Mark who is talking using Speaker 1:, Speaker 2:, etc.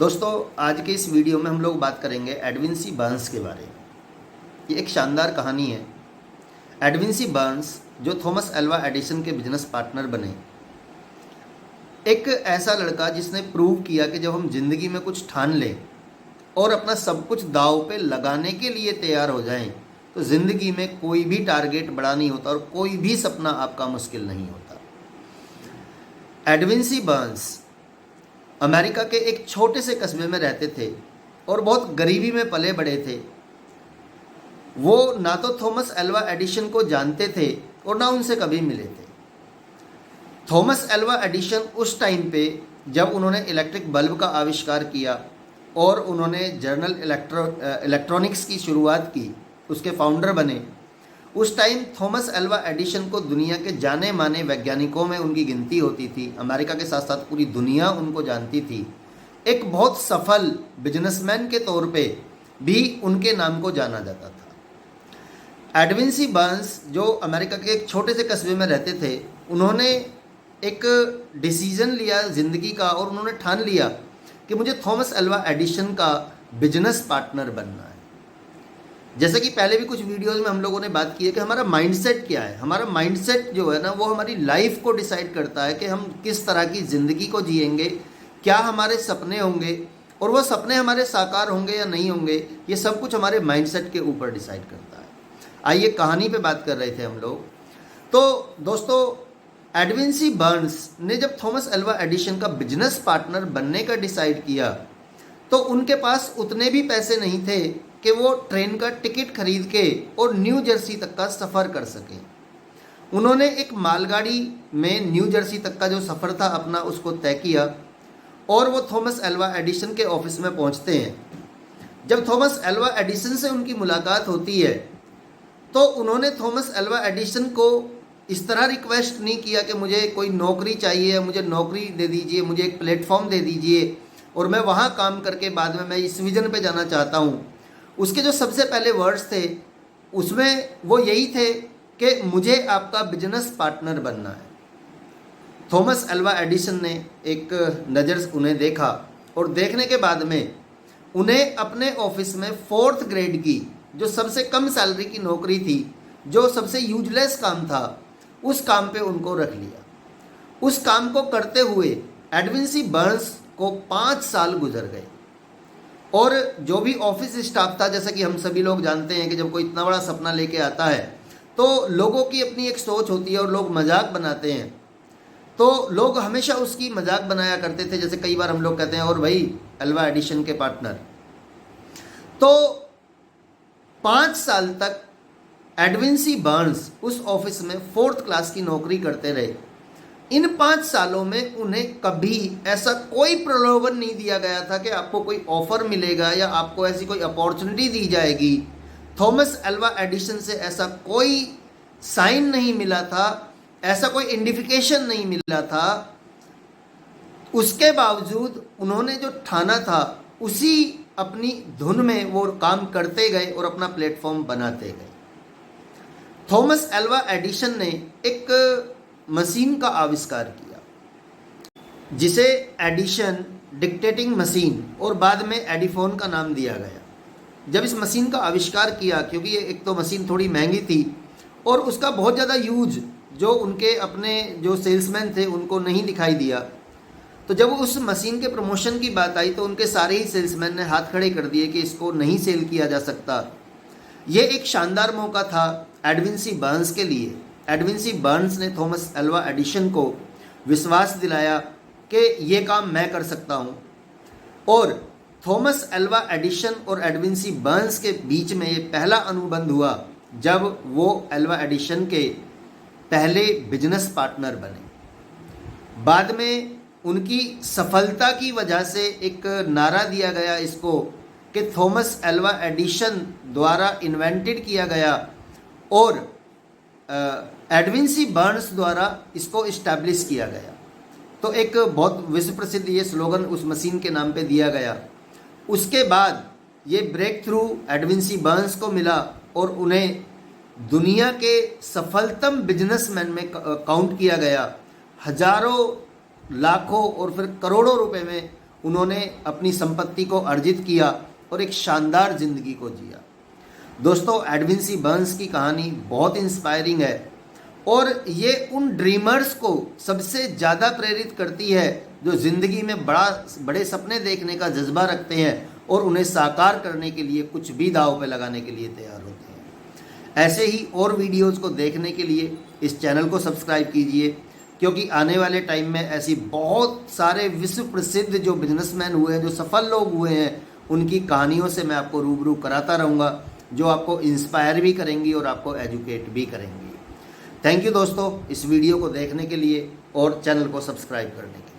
Speaker 1: दोस्तों, आज के इस वीडियो में हम लोग बात करेंगे एडविन सी बर्न्स के बारे में। ये एक शानदार कहानी है। एडविन सी बर्न्स जो थॉमस एल्वा एडिसन के बिजनेस पार्टनर बने, एक ऐसा लड़का जिसने प्रूव किया कि जब हम जिंदगी में कुछ ठान लें और अपना सब कुछ दांव पे लगाने के लिए तैयार हो जाएं, तो ज़िंदगी में कोई भी टारगेट बड़ा नहीं होता और कोई भी सपना आपका मुश्किल नहीं होता। एडविन सी बर्न्स अमेरिका के एक छोटे से कस्बे में रहते थे और बहुत गरीबी में पले बड़े थे। वो ना तो थॉमस एल्वा एडिसन को जानते थे और ना उनसे कभी मिले थे। थॉमस एल्वा एडिसन उस टाइम पे जब उन्होंने इलेक्ट्रिक बल्ब का आविष्कार किया और उन्होंने जनरल इलेक्ट्रॉनिक्स की शुरुआत की, उसके फाउंडर बने, उस टाइम थॉमस एल्वा एडिसन को दुनिया के जाने माने वैज्ञानिकों में उनकी गिनती होती थी। अमेरिका के साथ साथ पूरी दुनिया उनको जानती थी। एक बहुत सफल बिजनेसमैन के तौर पे भी उनके नाम को जाना जाता था। एडविन सी बर्न्स जो अमेरिका के एक छोटे से कस्बे में रहते थे, उन्होंने एक डिसीजन लिया ज़िंदगी का और उन्होंने ठान लिया कि मुझे थॉमस एल्वा एडिसन का बिजनेस पार्टनर बनना है। जैसे कि पहले भी कुछ वीडियोस में हम लोगों ने बात की है कि हमारा माइंडसेट क्या है। हमारा माइंडसेट जो है ना, वो हमारी लाइफ को डिसाइड करता है कि हम किस तरह की ज़िंदगी को जिएंगे, क्या हमारे सपने होंगे और वो सपने हमारे साकार होंगे या नहीं होंगे, ये सब कुछ हमारे माइंडसेट के ऊपर डिसाइड करता है। आइए कहानी पे बात कर रहे थे हम लोग। तो दोस्तों, एडविन सी बर्न्स ने जब थॉमस एल्वा एडिसन का बिजनेस पार्टनर बनने का डिसाइड किया, तो उनके पास उतने भी पैसे नहीं थे कि वो ट्रेन का टिकट खरीद के और न्यू जर्सी तक का सफ़र कर सके। उन्होंने एक मालगाड़ी में न्यू जर्सी तक का जो सफ़र था अपना, उसको तय किया और वो थॉमस एल्वा एडिसन के ऑफिस में पहुंचते हैं। जब थॉमस एल्वा एडिसन से उनकी मुलाकात होती है, तो उन्होंने थॉमस एल्वा एडिसन को इस तरह रिक्वेस्ट नहीं किया कि मुझे कोई नौकरी चाहिए, मुझे नौकरी दे दीजिए, मुझे एक प्लेटफॉर्म दे दीजिए और मैं वहाँ काम करके बाद में मैं इस विजन पे जाना चाहता हूँ। उसके जो सबसे पहले वर्ड्स थे उसमें वो यही थे कि मुझे आपका बिजनेस पार्टनर बनना है। थॉमस एल्वा एडिसन ने एक नज़र उन्हें देखा और देखने के बाद में उन्हें अपने ऑफिस में 4th ग्रेड की जो सबसे कम सैलरी की नौकरी थी, जो सबसे यूजलेस काम था, उस काम पे उनको रख लिया। उस काम को करते हुए एडविन सी बर्न्स को 5 साल गुजर गए और जो भी ऑफिस स्टाफ था, जैसा कि हम सभी लोग जानते हैं कि जब कोई इतना बड़ा सपना लेके आता है तो लोगों की अपनी एक सोच होती है और लोग मजाक बनाते हैं। तो लोग हमेशा उसकी मजाक बनाया करते थे। जैसे कई बार हम लोग कहते हैं, और भाई एल्वा एडिसन के पार्टनर। तो 5 साल तक एडविन सी बर्न्स उस ऑफिस में 4th क्लास की नौकरी करते रहे। इन 5 सालों में उन्हें कभी ऐसा कोई प्रलोभन नहीं दिया गया था कि आपको कोई ऑफर मिलेगा या आपको ऐसी कोई अपॉर्चुनिटी दी जाएगी। थॉमस एल्वा एडिसन से ऐसा कोई साइन नहीं मिला था, ऐसा कोई इंडिकेशन नहीं मिला था। उसके बावजूद उन्होंने जो ठाना था उसी अपनी धुन में वो काम करते गए और अपना प्लेटफॉर्म बनाते गए। थॉमस एल्वा एडिसन ने एक मशीन का आविष्कार किया जिसे एडिशन डिक्टेटिंग मशीन और बाद में एडिफोन का नाम दिया गया। जब इस मशीन का आविष्कार किया, क्योंकि ये एक तो मशीन थोड़ी महंगी थी और उसका बहुत ज़्यादा यूज जो उनके अपने जो सेल्समैन थे उनको नहीं दिखाई दिया, तो जब उस मशीन के प्रमोशन की बात आई तो उनके सारे ही सेल्समैन ने हाथ खड़े कर दिए कि इसको नहीं सेल किया जा सकता। ये एक शानदार मौका था एडविन सी बर्न्स के लिए। एडविन सी बर्न्स ने थॉमस एल्वा एडिसन को विश्वास दिलाया कि ये काम मैं कर सकता हूँ, और थॉमस एल्वा एडिसन और एडविन सी बर्न्स के बीच में ये पहला अनुबंध हुआ जब वो एल्वा एडिसन के पहले बिजनेस पार्टनर बने। बाद में उनकी सफलता की वजह से एक नारा दिया गया इसको कि थॉमस एल्वा एडिसन द्वारा इन्वेंटेड किया गया और एडविन सी बर्न्स द्वारा इसको इस्टेब्लिश किया गया। तो एक बहुत विश्व प्रसिद्ध ये स्लोगन उस मशीन के नाम पे दिया गया। उसके बाद ये breakthrough Edwin C Burns को मिला और उन्हें दुनिया के सफलतम बिजनेसमैन में काउंट किया गया। हजारों, लाखों और फिर करोड़ों रुपए में उन्होंने अपनी संपत्ति को अर्जित किया और एक शानदार ज़िंदगी को जिया। दोस्तों, एडविन सी बर्न्स की कहानी बहुत इंस्पायरिंग है और ये उन ड्रीमर्स को सबसे ज़्यादा प्रेरित करती है जो ज़िंदगी में बड़े सपने देखने का जज्बा रखते हैं और उन्हें साकार करने के लिए कुछ भी दांव पे लगाने के लिए तैयार होते हैं। ऐसे ही और वीडियोज़ को देखने के लिए इस चैनल को सब्सक्राइब कीजिए, क्योंकि आने वाले टाइम में ऐसी बहुत सारे विश्व प्रसिद्ध जो बिजनेसमैन हुए हैं, जो सफल लोग हुए हैं, उनकी कहानियों से मैं आपको रूबरू कराता रहूँगा, जो आपको इंस्पायर भी करेंगी और आपको एजुकेट भी करेंगी। थैंक यू दोस्तों, इस वीडियो को देखने के लिए और चैनल को सब्सक्राइब करने के लिए।